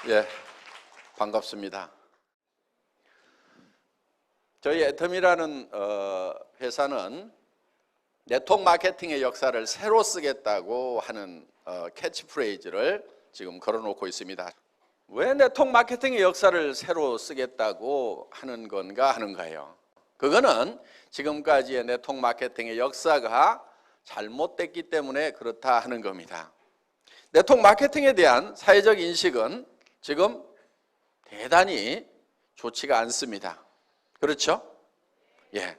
예, 반갑습니다. 저희 애텀이라는 회사는 네트워크 마케팅의 역사를 새로 쓰겠다고 하는 캐치프레이즈를 지금 걸어놓고 있습니다. 왜 네트워크 마케팅의 역사를 새로 쓰겠다고 하는 건가 하는 거예요. 그거는 지금까지의 네트워크 마케팅의 역사가 잘못됐기 때문에 그렇다 하는 겁니다. 네트워크 마케팅에 대한 사회적 인식은 지금 대단히 좋지가 않습니다. 그렇죠? 예.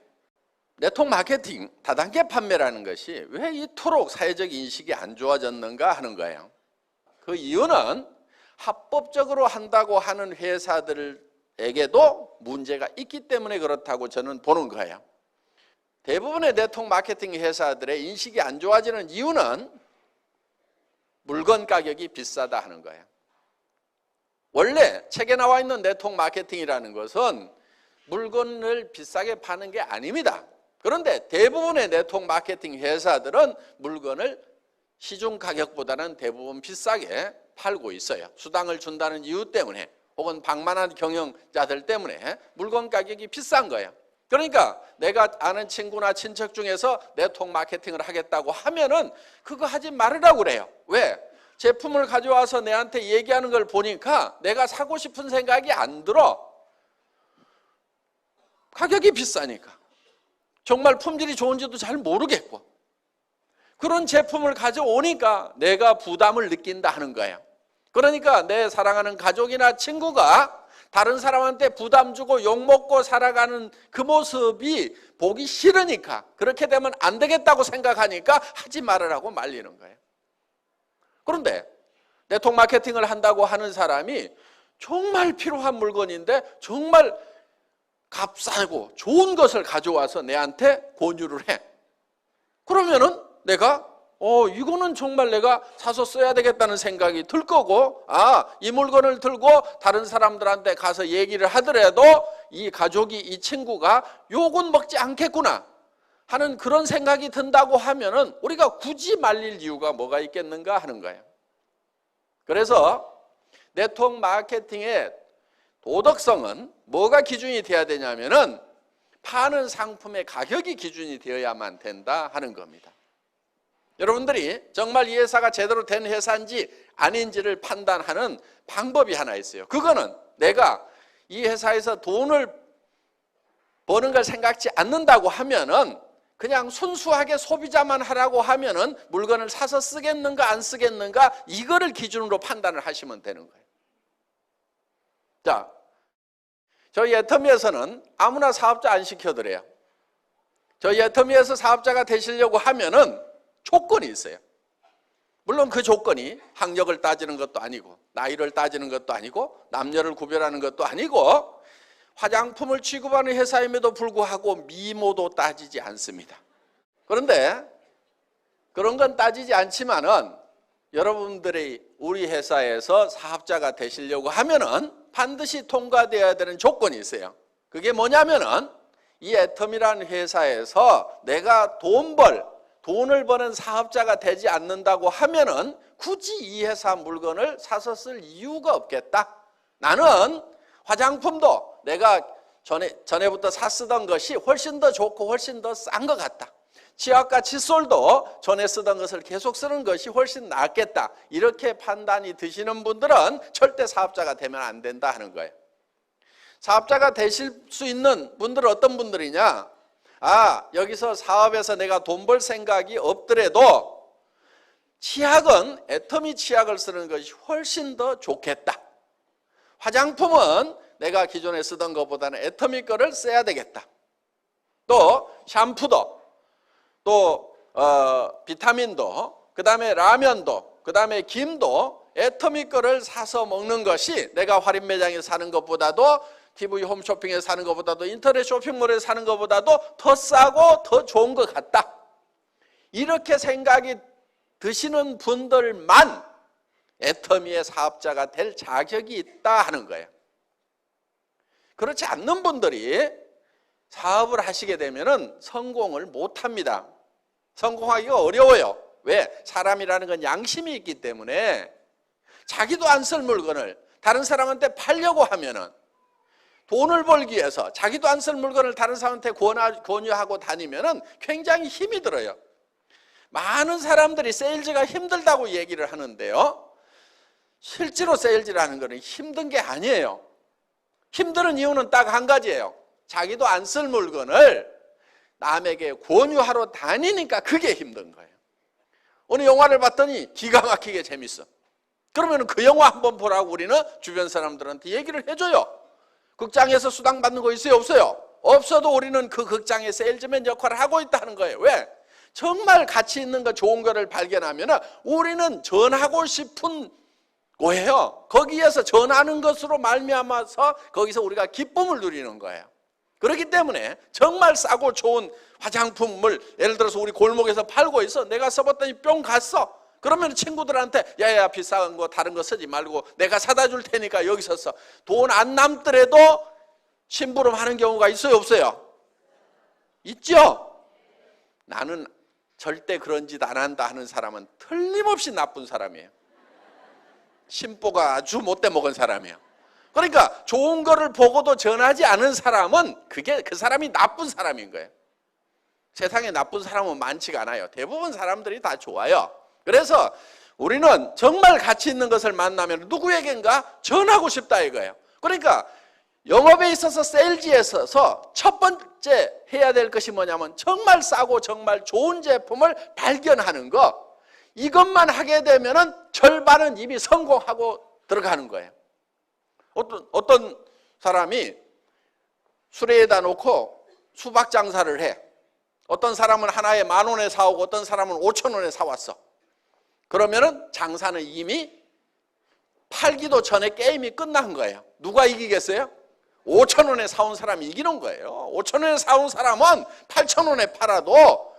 네트워크 마케팅, 다단계 판매라는 것이 왜 이토록 사회적 인식이 안 좋아졌는가 하는 거예요. 그 이유는 합법적으로 한다고 하는 회사들에게도 문제가 있기 때문에 그렇다고 저는 보는 거예요. 대부분의 네트워크 마케팅 회사들의 인식이 안 좋아지는 이유는 물건 가격이 비싸다 하는 거예요. 원래 책에 나와 있는 네트워크 마케팅이라는 것은 물건을 비싸게 파는 게 아닙니다. 그런데 대부분의 네트워크 마케팅 회사들은 물건을 시중 가격보다는 대부분 비싸게 팔고 있어요. 수당을 준다는 이유 때문에 혹은 방만한 경영자들 때문에 물건 가격이 비싼 거예요. 그러니까 내가 아는 친구나 친척 중에서 네트워크 마케팅을 하겠다고 하면은 그거 하지 말으라고 그래요. 왜? 제품을 가져와서 내한테 얘기하는 걸 보니까 내가 사고 싶은 생각이 안 들어. 가격이 비싸니까. 정말 품질이 좋은지도 잘 모르겠고. 그런 제품을 가져오니까 내가 부담을 느낀다 하는 거예요. 그러니까 내 사랑하는 가족이나 친구가 다른 사람한테 부담 주고 욕먹고 살아가는 그 모습이 보기 싫으니까, 그렇게 되면 안 되겠다고 생각하니까 하지 말으라고 말리는 거예요. 그런데 네트워크 마케팅을 한다고 하는 사람이 정말 필요한 물건인데 정말 값싸고 좋은 것을 가져와서 내한테 권유를 해. 그러면은 내가 이거는 정말 내가 사서 써야 되겠다는 생각이 들 거고, 이 물건을 들고 다른 사람들한테 가서 얘기를 하더라도 이 가족이, 이 친구가 욕은 먹지 않겠구나 하는 그런 생각이 든다고 하면은 우리가 굳이 말릴 이유가 뭐가 있겠는가 하는 거예요. 그래서 네트워크 마케팅의 도덕성은 뭐가 기준이 되어야 되냐면은 파는 상품의 가격이 기준이 되어야만 된다 하는 겁니다. 여러분들이 정말 이 회사가 제대로 된 회사인지 아닌지를 판단하는 방법이 하나 있어요. 그거는 내가 이 회사에서 돈을 버는 걸 생각지 않는다고 하면은 그냥 순수하게 소비자만 하라고 하면은 물건을 사서 쓰겠는가 안 쓰겠는가 이거를 기준으로 판단을 하시면 되는 거예요. 자, 저희 애터미에서는 아무나 사업자 안 시켜드려요. 저희 애터미에서 사업자가 되시려고 하면은 조건이 있어요. 물론 그 조건이 학력을 따지는 것도 아니고 나이를 따지는 것도 아니고 남녀를 구별하는 것도 아니고 화장품을 취급하는 회사임에도 불구하고 미모도 따지지 않습니다. 그런데 그런 건 따지지 않지만은 여러분들이 우리 회사에서 사업자가 되시려고 하면은 반드시 통과되어야 되는 조건이 있어요. 그게 뭐냐면은 이 애텀이라는 회사에서 내가 돈을 버는 사업자가 되지 않는다고 하면은 굳이 이 회사 물건을 사서 쓸 이유가 없겠다. 나는 화장품도 내가 전에부터 쓰던 것이 훨씬 더 좋고 훨씬 더 싼 것 같다. 치약과 칫솔도 전에 쓰던 것을 계속 쓰는 것이 훨씬 낫겠다. 이렇게 판단이 드시는 분들은 절대 사업자가 되면 안 된다 하는 거예요. 사업자가 되실 수 있는 분들은 어떤 분들이냐? 여기서 사업에서 내가 돈 벌 생각이 없더라도 치약은 애터미 치약을 쓰는 것이 훨씬 더 좋겠다. 화장품은 내가 기존에 쓰던 것보다는 애터미 거를 써야 되겠다. 또 샴푸도, 또 비타민도, 그 다음에 라면도, 그 다음에 김도 애터미 거를 사서 먹는 것이 내가 할인 매장에 사는 것보다도, TV 홈쇼핑에 사는 것보다도, 인터넷 쇼핑몰에 사는 것보다도 더 싸고 더 좋은 것 같다. 이렇게 생각이 드시는 분들만 애터미의 사업자가 될 자격이 있다 하는 거예요. 그렇지 않는 분들이 사업을 하시게 되면 성공을 못합니다. 성공하기가 어려워요. 왜? 사람이라는 건 양심이 있기 때문에 자기도 안 쓸 물건을 다른 사람한테 팔려고 하면은 돈을 벌기 위해서 자기도 안 쓸 물건을 다른 사람한테 권유하고 다니면은 굉장히 힘이 들어요. 많은 사람들이 세일즈가 힘들다고 얘기를 하는데요, 실제로 세일즈라는 것은 힘든 게 아니에요. 힘든 이유는 딱 한 가지예요. 자기도 안 쓸 물건을 남에게 권유하러 다니니까 그게 힘든 거예요. 어느 영화를 봤더니 기가 막히게 재밌어. 그러면 그 영화 한번 보라고 우리는 주변 사람들한테 얘기를 해줘요. 극장에서 수당 받는 거 있어요, 없어요? 없어도 우리는 그 극장의 세일즈맨 역할을 하고 있다는 거예요. 왜? 정말 가치 있는 거, 좋은 거를 발견하면 우리는 전하고 싶은 거예요. 거기에서 전하는 것으로 말미암아서 거기서 우리가 기쁨을 누리는 거예요. 그렇기 때문에 정말 싸고 좋은 화장품을 예를 들어서 우리 골목에서 팔고 있어. 내가 써봤더니 뿅 갔어. 그러면 친구들한테 야야 비싼 거 다른 거 쓰지 말고 내가 사다 줄 테니까 여기서 써. 돈 안 남더라도 심부름 하는 경우가 있어요, 없어요? 있죠? 나는 절대 그런 짓 안 한다 하는 사람은 틀림없이 나쁜 사람이에요. 심보가 아주 못돼 먹은 사람이에요. 그러니까 좋은 거를 보고도 전하지 않은 사람은 그 사람이 나쁜 사람인 거예요. 세상에 나쁜 사람은 많지가 않아요. 대부분 사람들이 다 좋아요. 그래서 우리는 정말 가치 있는 것을 만나면 누구에겐가 전하고 싶다 이거예요. 그러니까 영업에 있어서 세일즈에 있어서 첫 번째 해야 될 것이 뭐냐면 정말 싸고 정말 좋은 제품을 발견하는 거. 이것만 하게 되면은 절반은 이미 성공하고 들어가는 거예요. 어떤 사람이 수레에다 놓고 수박 장사를 해. 어떤 사람은 하나에 10,000원에 사오고 어떤 사람은 5,000원에 사왔어. 그러면은 장사는 이미 팔기도 전에 게임이 끝난 거예요. 누가 이기겠어요? 5,000원에 사온 사람이 이기는 거예요. 5,000원에 사온 사람은 8,000원에 팔아도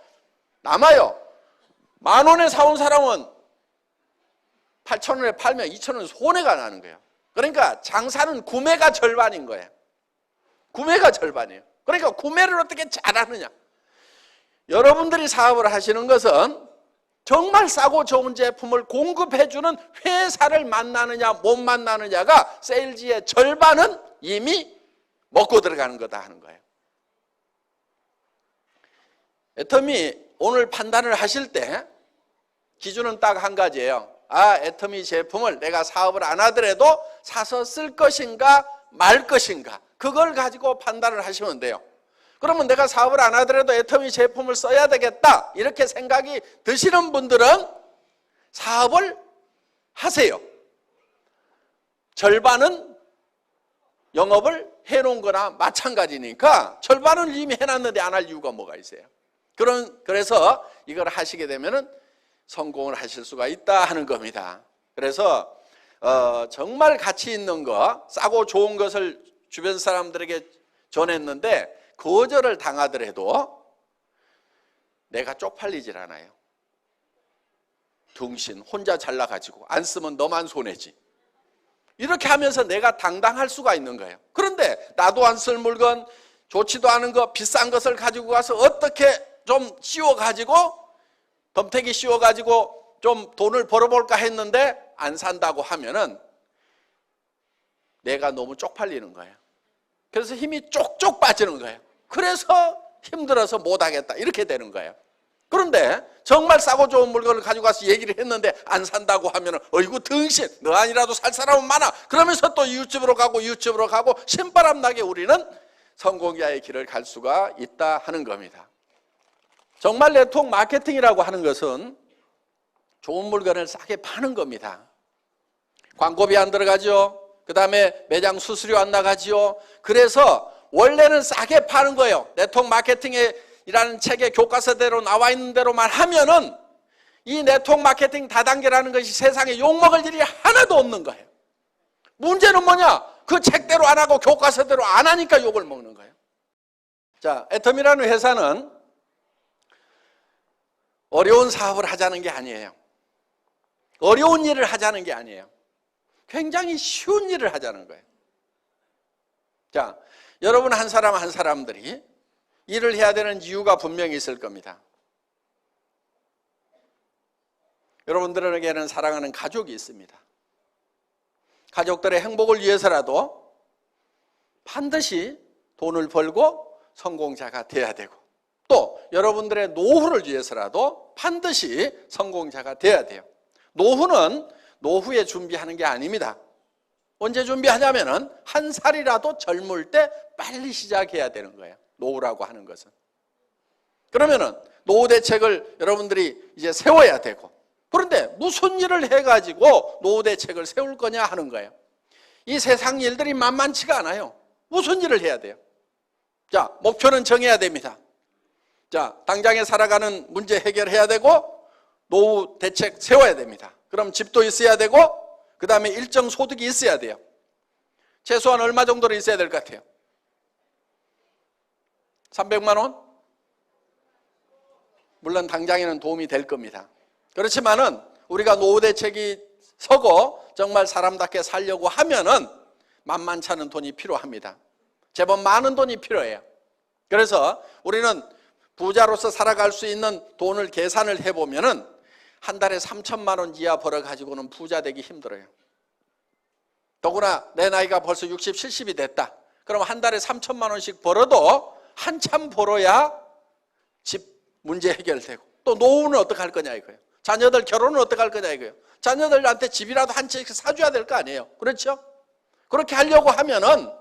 남아요. 10,000원에 사온 사람은 8,000원에 팔면 2,000원 손해가 나는 거예요. 그러니까 장사는 구매가 절반인 거예요. 구매가 절반이에요. 그러니까 구매를 어떻게 잘하느냐. 여러분들이 사업을 하시는 것은 정말 싸고 좋은 제품을 공급해주는 회사를 만나느냐 못 만나느냐가 세일즈의 절반은 이미 먹고 들어가는 거다 하는 거예요. 애터미 오늘 판단을 하실 때 기준은 딱 한 가지예요. 애터미 제품을 내가 사업을 안 하더라도 사서 쓸 것인가 말 것인가, 그걸 가지고 판단을 하시면 돼요. 그러면 내가 사업을 안 하더라도 애터미 제품을 써야 되겠다 이렇게 생각이 드시는 분들은 사업을 하세요. 절반은 영업을 해놓은 거나 마찬가지니까 절반은 이미 해놨는데 안 할 이유가 뭐가 있어요. 그래서 이걸 하시게 되면은 성공을 하실 수가 있다 하는 겁니다. 그래서 정말 가치 있는 거, 싸고 좋은 것을 주변 사람들에게 전했는데 거절을 당하더라도 내가 쪽팔리질 않아요. 둥신 혼자 잘나가지고 안 쓰면 너만 손해지. 이렇게 하면서 내가 당당할 수가 있는 거예요. 그런데 나도 안 쓸 물건, 좋지도 않은 거, 비싼 것을 가지고 가서 어떻게 좀 씌워가지고 덤태기 씌워가지고 좀 돈을 벌어볼까 했는데 안 산다고 하면은 내가 너무 쪽팔리는 거예요. 그래서 힘이 쪽쪽 빠지는 거예요. 그래서 힘들어서 못하겠다 이렇게 되는 거예요. 그런데 정말 싸고 좋은 물건을 가지고 가서 얘기를 했는데 안 산다고 하면은 어이구 등신, 너 아니라도 살 사람은 많아. 그러면서 또 이웃집으로 가고 신바람 나게 우리는 성공자의 길을 갈 수가 있다 하는 겁니다. 정말 네트워크 마케팅이라고 하는 것은 좋은 물건을 싸게 파는 겁니다. 광고비 안 들어가죠. 그 다음에 매장 수수료 안 나가지요. 그래서 원래는 싸게 파는 거예요. 네트워크 마케팅이라는 책의 교과서대로 나와 있는 대로만 하면은 이 네트워크 마케팅 다단계라는 것이 세상에 욕먹을 일이 하나도 없는 거예요. 문제는 뭐냐? 그 책대로 안 하고 교과서대로 안 하니까 욕을 먹는 거예요. 자, 애텀이라는 회사는 어려운 사업을 하자는 게 아니에요. 어려운 일을 하자는 게 아니에요. 굉장히 쉬운 일을 하자는 거예요. 자, 여러분 한 사람 한 사람들이 일을 해야 되는 이유가 분명히 있을 겁니다. 여러분들에게는 사랑하는 가족이 있습니다. 가족들의 행복을 위해서라도 반드시 돈을 벌고 성공자가 돼야 되고, 또 여러분들의 노후를 위해서라도 반드시 성공자가 돼야 돼요. 노후는 노후에 준비하는 게 아닙니다. 언제 준비하냐면은 한 살이라도 젊을 때 빨리 시작해야 되는 거예요. 노후라고 하는 것은. 그러면은 노후 대책을 여러분들이 이제 세워야 되고, 그런데 무슨 일을 해가지고 노후 대책을 세울 거냐 하는 거예요. 이 세상 일들이 만만치가 않아요. 무슨 일을 해야 돼요? 자, 목표는 정해야 됩니다. 자, 당장에 살아가는 문제 해결해야 되고, 노후 대책 세워야 됩니다. 그럼 집도 있어야 되고, 그 다음에 일정 소득이 있어야 돼요. 최소한 얼마 정도로 있어야 될 것 같아요? 300만 원? 물론 당장에는 도움이 될 겁니다. 그렇지만은 우리가 노후 대책이 서고 정말 사람답게 살려고 하면은 만만치 않은 돈이 필요합니다. 제법 많은 돈이 필요해요. 그래서 우리는 부자로서 살아갈 수 있는 돈을 계산을 해보면은 한 달에 3천만 원 이하 벌어가지고는 부자 되기 힘들어요. 더구나 내 나이가 벌써 60, 70이 됐다. 그럼 한 달에 3천만 원씩 벌어도 한참 벌어야 집 문제 해결되고, 또 노후는 어떻게 할 거냐 이거예요. 자녀들 결혼은 어떻게 할 거냐 이거예요. 자녀들한테 집이라도 한 채 사줘야 될 거 아니에요. 그렇죠? 그렇게 하려고 하면은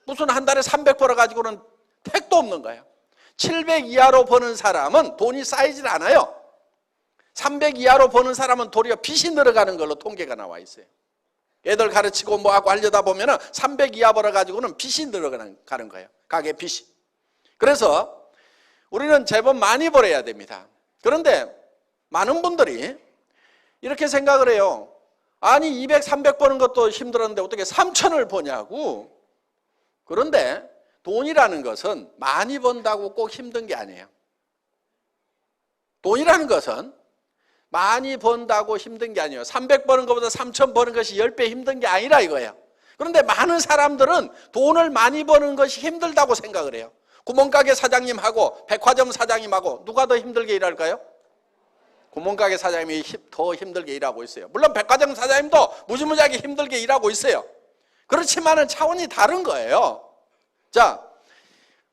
무슨 한 달에 300 벌어가지고는 택도 없는 거예요. 700 이하로 버는 사람은 돈이 쌓이질 않아요. 300 이하로 버는 사람은 도리어 빚이 늘어가는 걸로 통계가 나와 있어요. 애들 가르치고 뭐하고 하려다 보면은 300 이하 벌어가지고는 빚이 늘어가는 거예요. 가계 빚이. 그래서 우리는 제법 많이 벌어야 됩니다. 그런데 많은 분들이 이렇게 생각을 해요. 아니 200, 300 버는 것도 힘들었는데 어떻게 3천을 버냐고. 그런데 돈이라는 것은 많이 번다고 꼭 힘든 게 아니에요. 돈이라는 것은 많이 번다고 힘든 게 아니에요. 300 버는 것보다 3천 버는 것이 10배 힘든 게 아니라 이거예요. 그런데 많은 사람들은 돈을 많이 버는 것이 힘들다고 생각을 해요. 구멍가게 사장님하고 백화점 사장님하고 누가 더 힘들게 일할까요? 구멍가게 사장님이 더 힘들게 일하고 있어요. 물론 백화점 사장님도 무지무지하게 힘들게 일하고 있어요. 그렇지만은 차원이 다른 거예요. 자,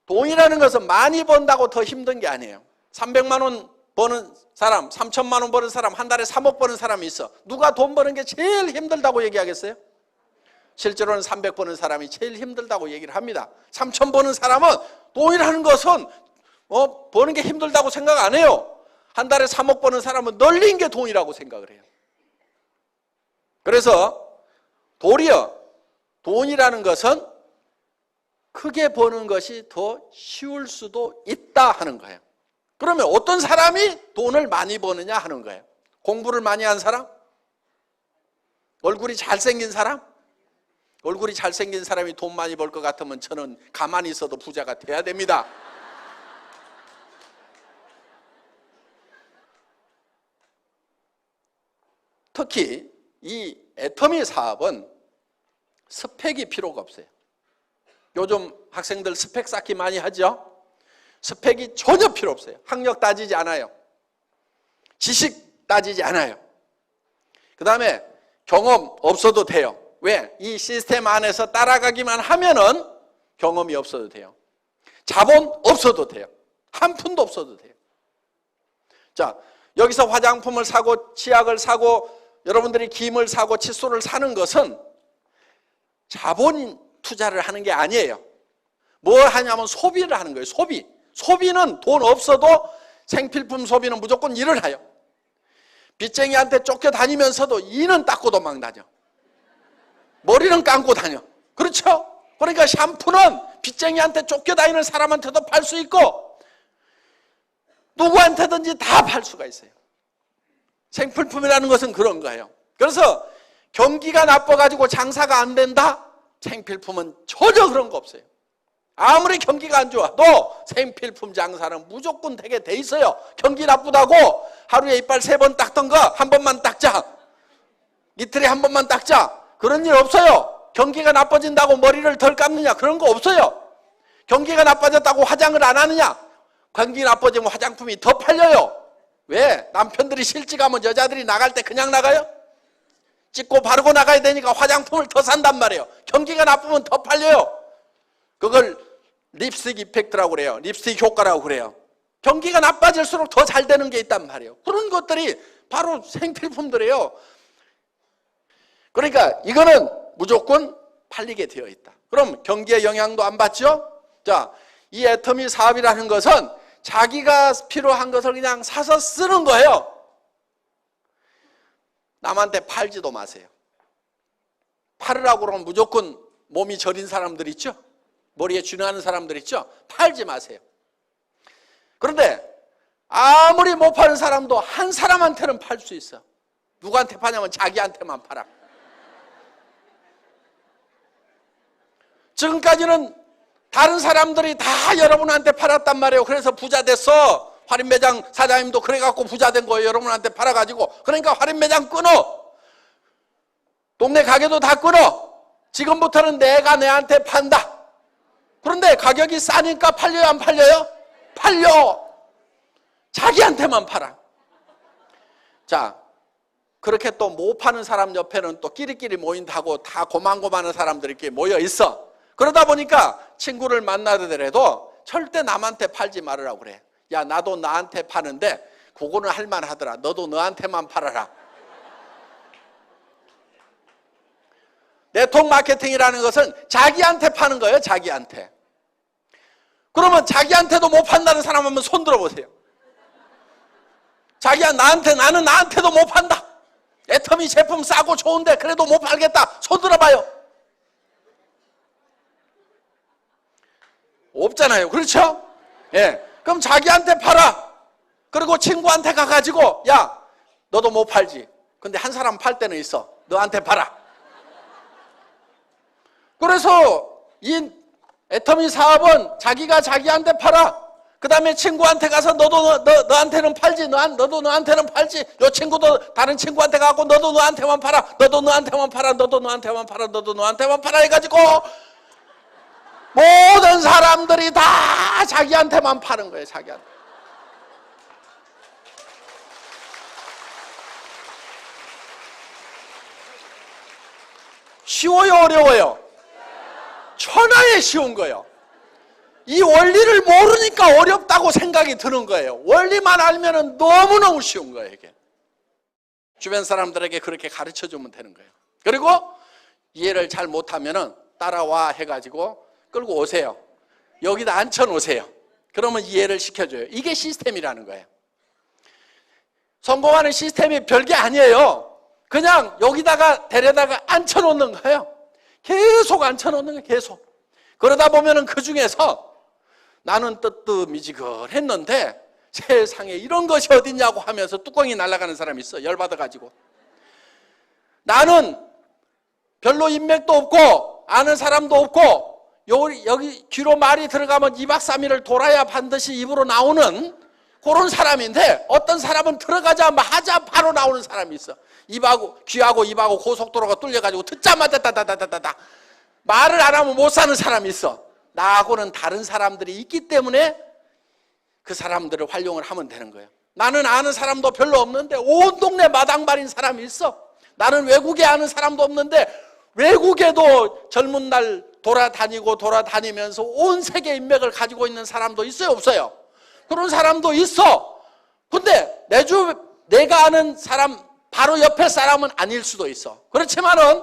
돈이라는 것은 많이 번다고 더 힘든 게 아니에요. 300만 원 버는 사람, 3천만 원 버는 사람, 한 달에 3억 버는 사람이 있어. 누가 돈 버는 게 제일 힘들다고 얘기하겠어요? 실제로는 300 버는 사람이 제일 힘들다고 얘기를 합니다. 3천 버는 사람은 돈이라는 것은 버는 게 힘들다고 생각 안 해요. 한 달에 3억 버는 사람은 널린 게 돈이라고 생각을 해요. 그래서 도리어 돈이라는 것은 크게 버는 것이 더 쉬울 수도 있다 하는 거예요. 그러면 어떤 사람이 돈을 많이 버느냐 하는 거예요. 공부를 많이 한 사람? 얼굴이 잘생긴 사람? 얼굴이 잘생긴 사람이 돈 많이 벌 것 같으면 저는 가만히 있어도 부자가 돼야 됩니다. 특히 이 애터미 사업은 스펙이 필요가 없어요. 요즘 학생들 스펙 쌓기 많이 하죠? 스펙이 전혀 필요 없어요. 학력 따지지 않아요. 지식 따지지 않아요. 그 다음에 경험 없어도 돼요. 왜? 이 시스템 안에서 따라가기만 하면은 경험이 없어도 돼요. 자본 없어도 돼요. 한 푼도 없어도 돼요. 자, 여기서 화장품을 사고 치약을 사고 여러분들이 김을 사고 칫솔을 사는 것은 자본 투자를 하는 게 아니에요. 뭘 하냐면 소비를 하는 거예요. 소비. 소비는 돈 없어도 생필품 소비는 무조건 일을 해요. 빚쟁이한테 쫓겨다니면서도 이는 닦고 도망 다녀. 머리는 감고 다녀. 그렇죠? 그러니까 샴푸는 빚쟁이한테 쫓겨다니는 사람한테도 팔 수 있고 누구한테든지 다 팔 수가 있어요. 생필품이라는 것은 그런 거예요. 그래서 경기가 나빠가지고 장사가 안 된다? 생필품은 전혀 그런 거 없어요. 아무리 경기가 안 좋아도 생필품 장사는 무조건 되게 돼 있어요. 경기 나쁘다고 하루에 이빨 3번 닦던 거 한 번만 닦자. 이틀에 한 번만 닦자. 그런 일 없어요. 경기가 나빠진다고 머리를 덜 감느냐? 그런 거 없어요. 경기가 나빠졌다고 화장을 안 하느냐? 경기 나빠지면 화장품이 더 팔려요. 왜? 남편들이 실직하면 여자들이 나갈 때 그냥 나가요? 찍고 바르고 나가야 되니까 화장품을 더 산단 말이에요. 경기가 나쁘면 더 팔려요. 그걸 립스틱 이펙트라고 그래요. 립스틱 효과라고 그래요. 경기가 나빠질수록 더 잘 되는 게 있단 말이에요. 그런 것들이 바로 생필품들이에요. 그러니까 이거는 무조건 팔리게 되어 있다. 그럼 경기에 영향도 안 받죠? 자, 이 애터미 사업이라는 것은 자기가 필요한 것을 그냥 사서 쓰는 거예요. 남한테 팔지도 마세요. 팔으라고 그러면 무조건 몸이 저린 사람들 있죠? 머리에 쥐나는 사람들 있죠? 팔지 마세요. 그런데 아무리 못 파는 사람도 한 사람한테는 팔 수 있어. 누구한테 파냐면 자기한테만 팔아. 지금까지는 다른 사람들이 다 여러분한테 팔았단 말이에요. 그래서 부자 됐어. 할인매장 사장님도 그래갖고 부자 된 거예요. 여러분한테 팔아가지고. 그러니까 할인매장 끊어. 동네 가게도 다 끊어. 지금부터는 내가 내한테 판다. 그런데 가격이 싸니까 팔려요, 안 팔려요? 팔려. 자기한테만 팔아. 자, 그렇게 또 못 파는 사람 옆에는 또 끼리끼리 모인다고 다 고만고만한 사람들이 이렇게 모여 있어. 그러다 보니까 친구를 만나더라도 절대 남한테 팔지 말으라고 그래. 야, 나도 나한테 파는데 그거는 할만하더라. 너도 너한테만 팔아라. 네트워크 마케팅이라는 것은 자기한테 파는 거예요. 자기한테. 그러면 자기한테도 못 판다는 사람 한번 손 들어보세요. 자기야, 나는 나한테도 못 판다. 애터미 제품 싸고 좋은데 그래도 못 팔겠다. 손 들어봐요. 없잖아요. 그렇죠? 예. 그럼 자기한테 팔아. 그리고 친구한테 가가지고, 야, 너도 못 팔지. 근데 한 사람 팔 때는 있어. 너한테 팔아. 그래서 이 애터미 사업은 자기가 자기한테 팔아. 그 다음에 친구한테 가서 너한테는 팔지. 너도 너한테는 팔지. 요 친구도 다른 친구한테 가고 너도 너한테만 팔아. 너도 너한테만 팔아. 너도 너한테만 팔아. 너도 너한테만 팔아 해가지고 모든 사람들이 다 자기한테만 파는 거예요. 자기한테. 쉬워요, 어려워요? 천하에 쉬운 거예요. 이 원리를 모르니까 어렵다고 생각이 드는 거예요. 원리만 알면 너무너무 쉬운 거예요, 이게. 주변 사람들에게 그렇게 가르쳐 주면 되는 거예요. 그리고 이해를 잘 못하면 따라와 해가지고 끌고 오세요. 여기다 앉혀놓으세요. 그러면 이해를 시켜줘요. 이게 시스템이라는 거예요. 성공하는 시스템이 별게 아니에요. 그냥 여기다가 데려다가 앉혀놓는 거예요. 계속 앉혀놓는 거예요. 계속. 그러다 보면은 그 중에서 나는 뜨뜻미지근했는데 세상에 이런 것이 어딨냐고 하면서 뚜껑이 날아가는 사람이 있어. 열받아가지고. 나는 별로 인맥도 없고 아는 사람도 없고 여기 귀로 말이 들어가면 2박 3일을 돌아야 반드시 입으로 나오는 그런 사람인데 어떤 사람은 들어가자마자 바로 나오는 사람이 있어. 귀하고 입하고 고속도로가 뚫려가지고 듣자마자 다다다다다 말을 안 하면 못 사는 사람이 있어. 나하고는 다른 사람들이 있기 때문에 그 사람들을 활용을 하면 되는 거예요. 나는 아는 사람도 별로 없는데 온 동네 마당발인 사람이 있어. 나는 외국에 아는 사람도 없는데 외국에도 젊은 날 돌아다니면서 온 세계 인맥을 가지고 있는 사람도 있어요, 없어요? 그런 사람도 있어. 근데 내가 아는 사람 바로 옆에 사람은 아닐 수도 있어. 그렇지만은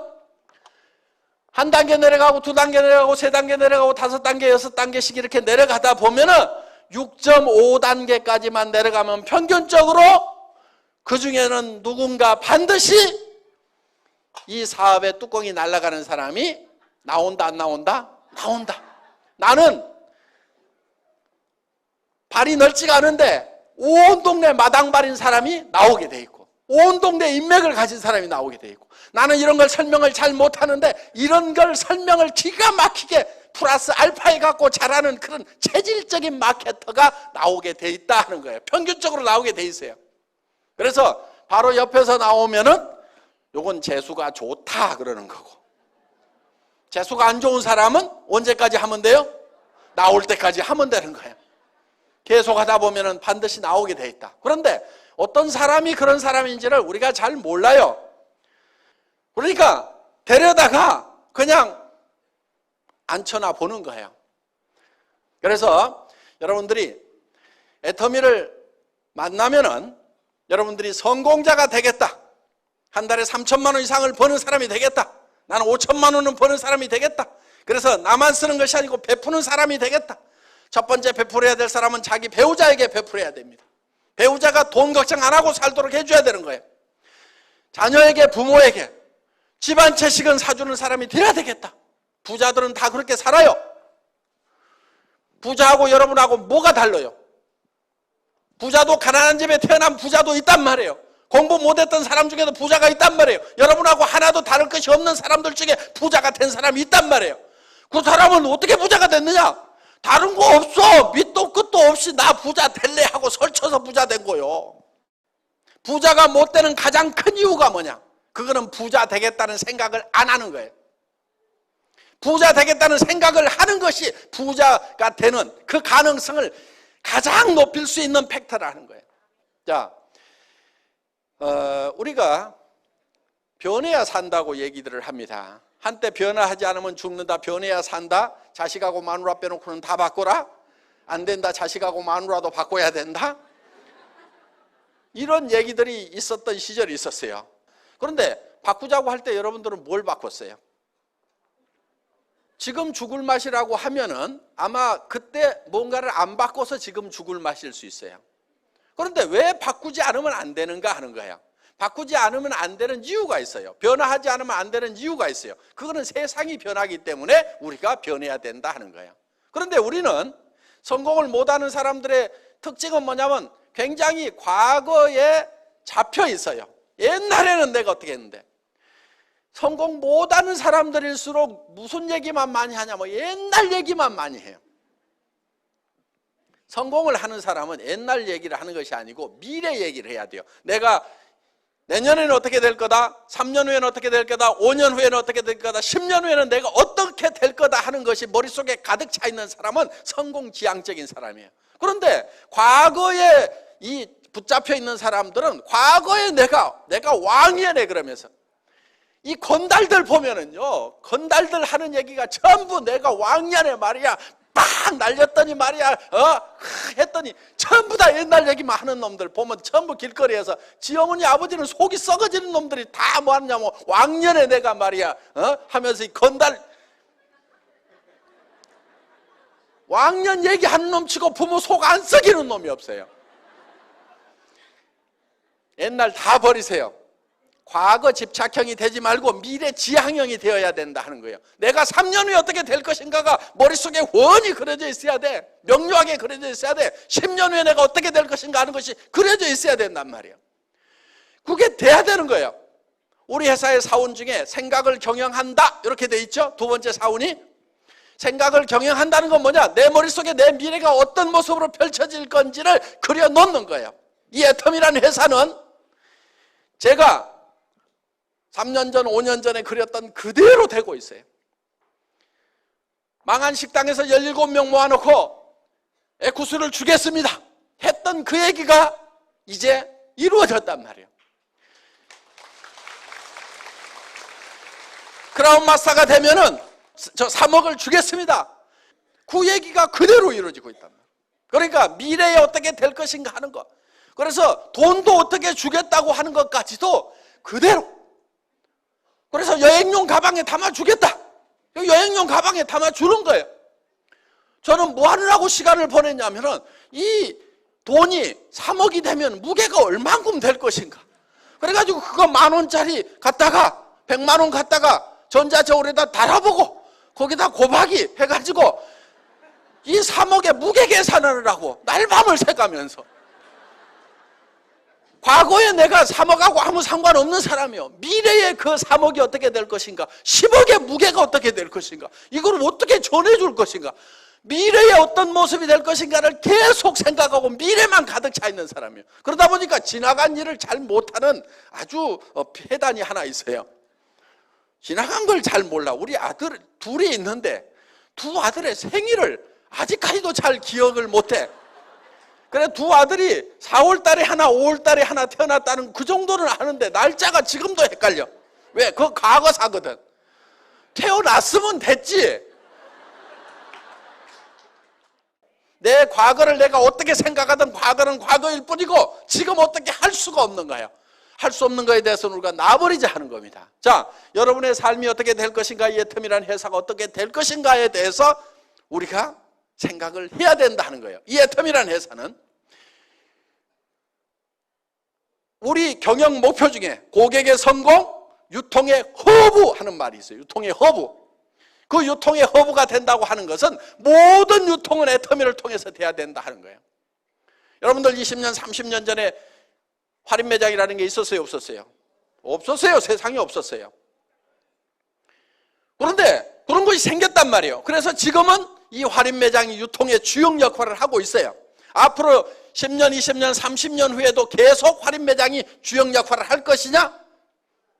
한 단계 내려가고 두 단계 내려가고 세 단계 내려가고 다섯 단계 여섯 단계씩 이렇게 내려가다 보면은 6.5단계까지만 내려가면 평균적으로 그 중에는 누군가 반드시 이 사업의 뚜껑이 날아가는 사람이 나온다, 안 나온다? 나온다. 나는 발이 넓지가 않은데 온 동네 마당발인 사람이 나오게 돼 있고 온 동네 인맥을 가진 사람이 나오게 돼 있고 나는 이런 걸 설명을 잘 못하는데 이런 걸 설명을 기가 막히게 플러스 알파에 갖고 잘하는 그런 체질적인 마케터가 나오게 돼 있다 하는 거예요. 평균적으로 나오게 돼 있어요. 그래서 바로 옆에서 나오면은 요건 재수가 좋다 그러는 거고 재수가 안 좋은 사람은 언제까지 하면 돼요? 나올 때까지 하면 되는 거예요. 계속 하다 보면은 반드시 나오게 돼 있다. 그런데 어떤 사람이 그런 사람인지를 우리가 잘 몰라요. 그러니까 데려다가 그냥 앉혀놔 보는 거예요. 그래서 여러분들이 애터미를 만나면은 여러분들이 성공자가 되겠다. 한 달에 3천만 원 이상을 버는 사람이 되겠다. 나는 5천만 원은 버는 사람이 되겠다. 그래서 나만 쓰는 것이 아니고 베푸는 사람이 되겠다. 첫 번째 베풀어야 될 사람은 자기 배우자에게 베풀어야 됩니다. 배우자가 돈 걱정 안 하고 살도록 해줘야 되는 거예요. 자녀에게, 부모에게 집안 채식은 사주는 사람이 돼야 되겠다. 부자들은 다 그렇게 살아요. 부자하고 여러분하고 뭐가 달라요? 부자도 가난한 집에 태어난 부자도 있단 말이에요. 공부 못했던 사람 중에도 부자가 있단 말이에요. 여러분하고 하나도 다를 것이 없는 사람들 중에 부자가 된 사람이 있단 말이에요. 그 사람은 어떻게 부자가 됐느냐? 다른 거 없어. 밑도 끝도 없이 나 부자 될래 하고 설쳐서 부자 된 거요. 부자가 못 되는 가장 큰 이유가 뭐냐? 그거는 부자 되겠다는 생각을 안 하는 거예요. 부자 되겠다는 생각을 하는 것이 부자가 되는 그 가능성을 가장 높일 수 있는 팩터라는 거예요. 자, 우리가 변해야 산다고 얘기들을 합니다. 한때 변화하지 않으면 죽는다, 변해야 산다, 자식하고 마누라 빼놓고는 다 바꿔라, 안 된다, 자식하고 마누라도 바꿔야 된다, 이런 얘기들이 있었던 시절이 있었어요. 그런데 바꾸자고 할 때 여러분들은 뭘 바꿨어요? 지금 죽을 맛이라고 하면은 아마 그때 뭔가를 안 바꿔서 지금 죽을 맛일 수 있어요. 그런데 왜 바꾸지 않으면 안 되는가 하는 거예요. 바꾸지 않으면 안 되는 이유가 있어요. 변화하지 않으면 안 되는 이유가 있어요. 그거는 세상이 변하기 때문에 우리가 변해야 된다 하는 거예요. 그런데 우리는 성공을 못하는 사람들의 특징은 뭐냐면 굉장히 과거에 잡혀 있어요. 옛날에는 내가 어떻게 했는데, 성공 못하는 사람들일수록 무슨 얘기만 많이 하냐면 옛날 얘기만 많이 해요. 성공을 하는 사람은 옛날 얘기를 하는 것이 아니고 미래 얘기를 해야 돼요. 내가 내년에는 어떻게 될 거다, 3년 후에는 어떻게 될 거다, 5년 후에는 어떻게 될 거다, 10년 후에는 내가 어떻게 될 거다 하는 것이 머릿속에 가득 차 있는 사람은 성공지향적인 사람이에요. 그런데 과거에 이 붙잡혀 있는 사람들은 과거에 내가 왕이네 그러면서 이 건달들 보면은요, 건달들 하는 얘기가 전부 내가 왕년에 말이야, 빡 날렸더니 말이야, 했더니 전부 다 옛날 얘기만 하는 놈들 보면 전부 길거리에서 지 어머니 아버지는 속이 썩어지는 놈들이 다 뭐 하느냐면 왕년에 내가 말이야, 하면서 이 건달, 왕년 얘기하는 놈 치고 부모 속 안 썩이는 놈이 없어요. 옛날 다 버리세요. 과거 집착형이 되지 말고 미래 지향형이 되어야 된다 하는 거예요. 내가 3년 후에 어떻게 될 것인가가 머릿속에 훤히 그려져 있어야 돼. 명료하게 그려져 있어야 돼. 10년 후에 내가 어떻게 될 것인가 하는 것이 그려져 있어야 된단 말이에요. 그게 돼야 되는 거예요. 우리 회사의 사원 중에 생각을 경영한다 이렇게 돼 있죠. 두 번째 사원이 생각을 경영한다는 건 뭐냐? 내 머릿속에 내 미래가 어떤 모습으로 펼쳐질 건지를 그려놓는 거예요. 이 애텀이라는 회사는 제가 3년 전, 5년 전에 그렸던 그대로 되고 있어요. 망한 식당에서 17명 모아놓고 에쿠스를 주겠습니다 했던 그 얘기가 이제 이루어졌단 말이에요. 크라운 마스터가 되면은 저 3억을 주겠습니다. 그 얘기가 그대로 이루어지고 있단 말이에요. 그러니까 미래에 어떻게 될 것인가 하는 것, 그래서 돈도 어떻게 주겠다고 하는 것까지도 그대로. 그래서 여행용 가방에 담아주겠다. 여행용 가방에 담아주는 거예요. 저는 뭐 하느라고 시간을 보냈냐면은 이 돈이 3억이 되면 무게가 얼만큼 될 것인가. 그래가지고 그거 10,000원짜리 갖다가 100만 원 갖다가 전자저울에다 달아보고 거기다 곱하기 해가지고 이 3억의 무게 계산을 하고 날밤을 새가면서, 과거에 내가 3억하고 아무 상관없는 사람이요, 미래에 그 3억이 어떻게 될 것인가, 10억의 무게가 어떻게 될 것인가, 이걸 어떻게 전해줄 것인가, 미래에 어떤 모습이 될 것인가를 계속 생각하고 미래만 가득 차 있는 사람이에요. 그러다 보니까 지나간 일을 잘 못하는 아주 폐단이 하나 있어요. 지나간 걸 잘 몰라. 우리 아들 둘이 있는데 두 아들의 생일을 아직까지도 잘 기억을 못해. 그래, 두 아들이 4월 달에 하나 5월 달에 하나 태어났다는 그 정도는 아는데 날짜가 지금도 헷갈려. 왜? 그거 과거사거든. 태어났으면 됐지. 내 과거를 내가 어떻게 생각하든 과거는 과거일 뿐이고 지금 어떻게 할 수가 없는 거예요. 할 수 없는 거에 대해서는 우리가 놔버리자 하는 겁니다. 자, 여러분의 삶이 어떻게 될 것인가, 이 애텀이라는 회사가 어떻게 될 것인가에 대해서 우리가 생각을 해야 된다 하는 거예요. 이 애텀이라는 회사는 우리 경영 목표 중에 고객의 성공, 유통의 허브 하는 말이 있어요. 유통의 허브. 그 유통의 허브가 된다고 하는 것은 모든 유통은 애터미를 통해서 돼야 된다 하는 거예요. 여러분들 20년, 30년 전에 할인 매장이라는 게 있었어요, 없었어요? 없었어요. 세상에 없었어요. 그런데 그런 것이 생겼단 말이에요. 그래서 지금은 이 할인 매장이 유통의 주역 역할을 하고 있어요. 앞으로 10년, 20년, 30년 후에도 계속 할인 매장이 주역 역할을 할 것이냐?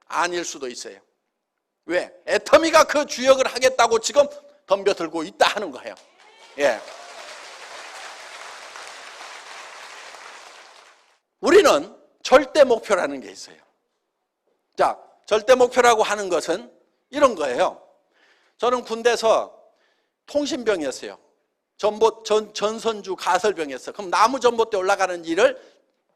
아닐 수도 있어요. 왜? 애터미가 그 주역을 하겠다고 지금 덤벼들고 있다 하는 거예요. 예. 우리는 절대 목표라는 게 있어요. 자, 절대 목표라고 하는 것은 이런 거예요. 저는 군대에서 통신병이었어요. 전선주 가설병이었어요. 그럼 나무 전봇대 올라가는 일을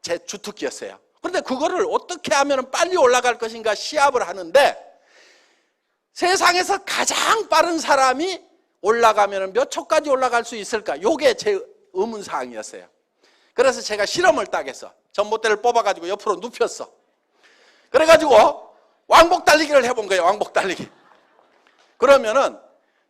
제 주특기였어요. 그런데 그거를 어떻게 하면 빨리 올라갈 것인가 시합을 하는데 세상에서 가장 빠른 사람이 올라가면 몇 초까지 올라갈 수 있을까? 이게 제 의문사항이었어요. 그래서 제가 실험을 딱 했어. 전봇대를 뽑아가지고 옆으로 눕혔어. 그래가지고 왕복 달리기를 해본 거예요. 왕복 달리기. 그러면은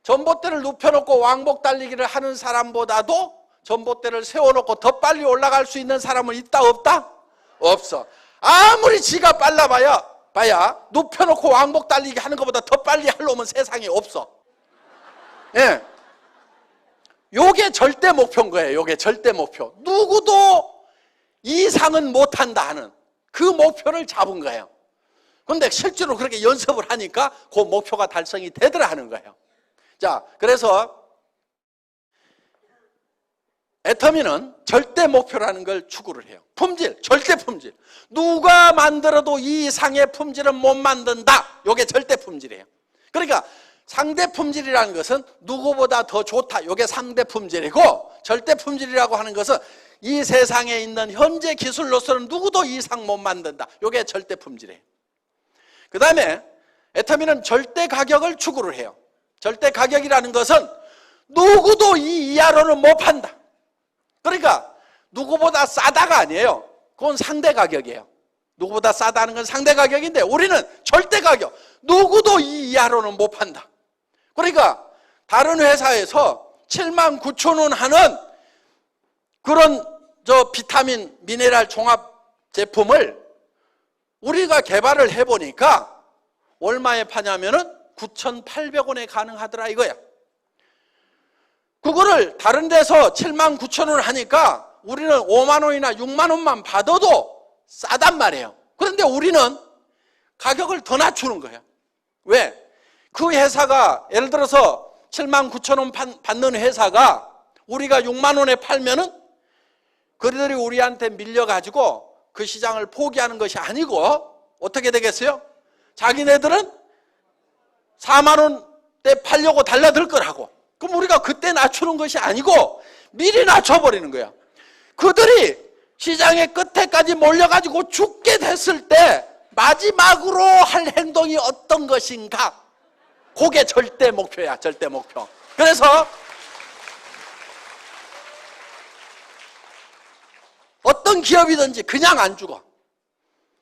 전봇대를 눕혀놓고 왕복 달리기를 하는 사람보다도 전봇대를 세워놓고 더 빨리 올라갈 수 있는 사람은 있다 없다? 없어. 아무리 지가 빨라봐야 눕혀놓고 왕복 달리기 하는 것보다 더 빨리 할 놈은 세상에 없어. 예. 요게 절대 목표인 거예요. 요게 절대 목표. 누구도 이상은 못한다 하는 그 목표를 잡은 거예요. 그런데 실제로 그렇게 연습을 하니까 그 목표가 달성이 되더라 하는 거예요. 자, 그래서 애터미는 절대 목표라는 걸 추구를 해요. 품질, 절대 품질. 누가 만들어도 이 이상의 품질은 못 만든다. 이게 절대 품질이에요. 그러니까 상대 품질이라는 것은 누구보다 더 좋다. 이게 상대 품질이고, 절대 품질이라고 하는 것은 이 세상에 있는 현재 기술로서는 누구도 이상 못 만든다. 이게 절대 품질이에요. 그 다음에 애터미는 절대 가격을 추구를 해요. 절대 가격이라는 것은 누구도 이 이하로는 못 판다. 그러니까 누구보다 싸다가 아니에요. 그건 상대 가격이에요. 누구보다 싸다는 건 상대 가격인데 우리는 절대 가격. 누구도 이 이하로는 못 판다. 그러니까 다른 회사에서 79,000원 하는 그런 비타민, 미네랄 종합 제품을 우리가 개발을 해보니까 얼마에 파냐면은 9,800원에 가능하더라 이거야. 그거를 다른 데서 79,000원을 하니까 우리는 5만 원이나 6만 원만 받아도 싸단 말이에요. 그런데 우리는 가격을 더 낮추는 거예요. 왜? 그 회사가 예를 들어서 79,000원 받는 회사가 우리가 6만 원에 팔면은 그들이 우리한테 밀려가지고 그 시장을 포기하는 것이 아니고 어떻게 되겠어요? 자기네들은 4만 원대 팔려고 달라들 거라고. 그럼 우리가 그때 낮추는 것이 아니고 미리 낮춰버리는 거야. 그들이 시장의 끝에까지 몰려가지고 죽게 됐을 때 마지막으로 할 행동이 어떤 것인가? 그게 절대 목표야, 절대 목표. 그래서 어떤 기업이든지 그냥 안 죽어.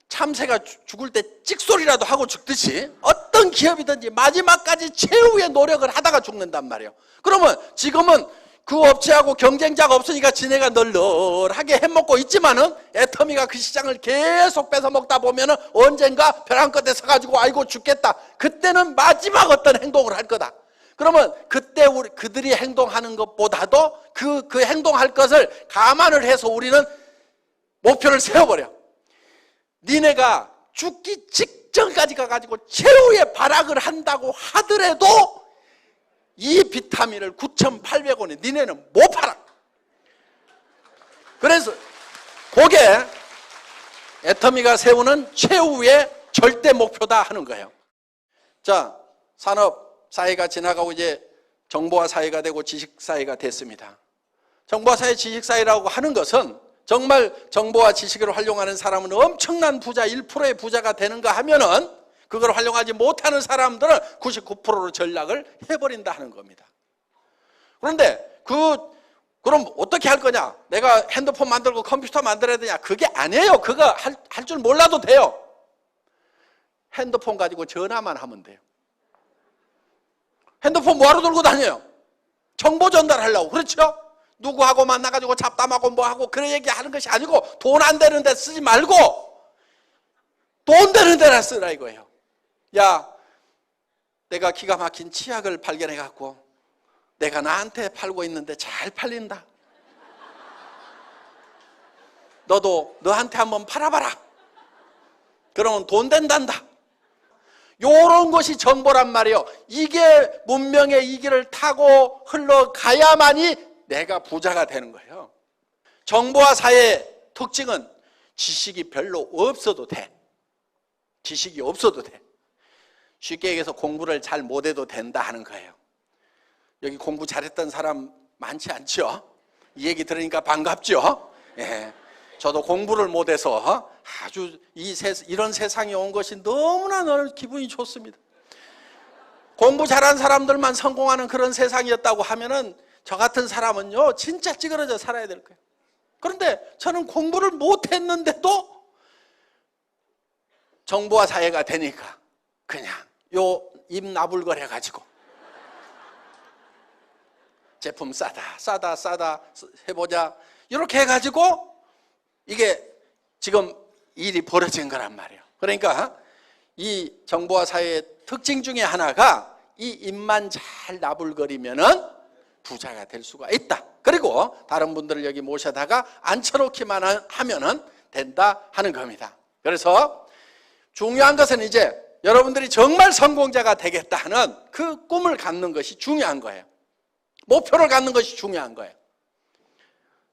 참새가 죽을 때 찍소리라도 하고 죽듯이 어떤 기업이든지 마지막까지 최후의 노력을 하다가 죽는단 말이에요. 그러면 지금은 그 업체하고 경쟁자가 없으니까 지네가 널널하게 해먹고 있지만은 애터미가 그 시장을 계속 뺏어먹다 보면은 언젠가 벼랑 끝에 서가지고 아이고 죽겠다. 그때는 마지막 어떤 행동을 할 거다. 그러면 그때 그들이 행동하는 것보다도 그 행동할 것을 감안을 해서 우리는 목표를 세워버려. 니네가 죽기 직전까지 가가지고 최후의 발악을 한다고 하더라도 이 비타민을 9,800원에 니네는 못 팔아. 그래서 그게 애터미가 세우는 최후의 절대 목표다 하는 거예요. 자, 산업 사회가 지나가고 이제 정보화 사회가 되고 지식 사회가 됐습니다. 정보화 사회, 지식 사회라고 하는 것은 정말 정보와 지식을 활용하는 사람은 엄청난 부자, 1%의 부자가 되는가 하면은 그걸 활용하지 못하는 사람들은 99%로 전락을 해버린다 하는 겁니다. 그런데 그럼 어떻게 할 거냐? 내가 핸드폰 만들고 컴퓨터 만들어야 되냐? 그게 아니에요. 그거 할 줄 몰라도 돼요. 핸드폰 가지고 전화만 하면 돼요. 핸드폰 뭐하러 들고 다녀요? 정보 전달하려고. 그렇죠? 누구하고 만나가지고 잡담하고 뭐하고 그런 얘기하는 것이 아니고 돈 안 되는 데 쓰지 말고 돈 되는 데나 쓰라 이거예요. 야, 내가 기가 막힌 치약을 발견해갖고 내가 나한테 팔고 있는데 잘 팔린다. 너도 너한테 한번 팔아봐라. 그러면 돈 된단다. 요런 것이 정보란 말이에요. 이게 문명의 이 길을 타고 흘러가야만이 내가 부자가 되는 거예요. 정보화 사회의 특징은 지식이 별로 없어도 돼. 지식이 없어도 돼. 쉽게 얘기해서 공부를 잘 못해도 된다 하는 거예요. 여기 공부 잘했던 사람 많지 않죠? 이 얘기 들으니까 반갑죠? 예. 저도 공부를 못해서 아주 이런 세상에 온 것이 너무나 기분이 좋습니다. 공부 잘한 사람들만 성공하는 그런 세상이었다고 하면은 저 같은 사람은요 진짜 찌그러져 살아야 될 거예요. 그런데 저는 공부를 못했는데도 정보화 사회가 되니까 그냥 요 입 나불거려 가지고 제품 싸다 해보자 이렇게 해가지고 이게 지금 일이 벌어진 거란 말이에요. 그러니까 이 정보화 사회의 특징 중에 하나가 이 입만 잘 나불거리면은 부자가 될 수가 있다. 그리고 다른 분들을 여기 모셔다가 앉혀놓기만 하면은 된다 하는 겁니다. 그래서 중요한 것은 이제 여러분들이 정말 성공자가 되겠다 하는 그 꿈을 갖는 것이 중요한 거예요. 목표를 갖는 것이 중요한 거예요.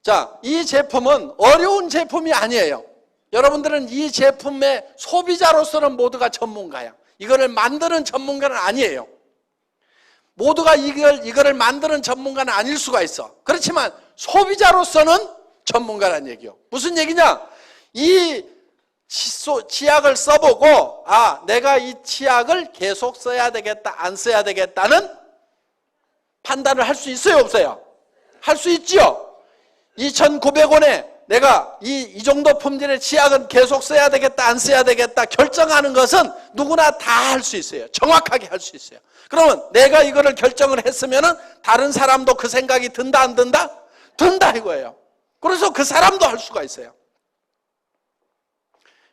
자, 이 제품은 어려운 제품이 아니에요. 여러분들은 이 제품의 소비자로서는 모두가 전문가야. 이거를 만드는 전문가는 아니에요. 모두가 이거를 만드는 전문가는 아닐 수가 있어. 그렇지만 소비자로서는 전문가라는 얘기요. 무슨 얘기냐? 이 치약을 써보고 내가 이 치약을 계속 써야 되겠다 안 써야 되겠다는 판단을 할 수 있어요 없어요? 할 수 있죠. 2,900원에 내가 이 정도 품질의 치약은 계속 써야 되겠다 안 써야 되겠다 결정하는 것은 누구나 다 할 수 있어요. 정확하게 할 수 있어요. 그러면 내가 이거를 결정을 했으면 다른 사람도 그 생각이 든다 안 든다? 든다 이거예요. 그래서 그 사람도 할 수가 있어요.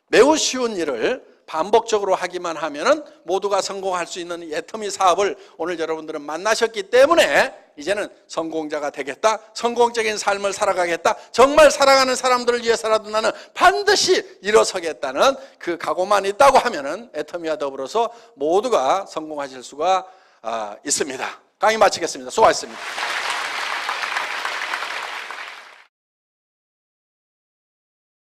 매우 쉬운 일을 반복적으로 하기만 하면은 모두가 성공할 수 있는 애터미 사업을 오늘 여러분들은 만나셨기 때문에 이제는 성공자가 되겠다, 성공적인 삶을 살아가겠다, 정말 사랑하는 사람들을 위해서라도 나는 반드시 일어서겠다는 그 각오만 있다고 하면은 애터미와 더불어서 모두가 성공하실 수가 있습니다. 강의 마치겠습니다. 수고하셨습니다.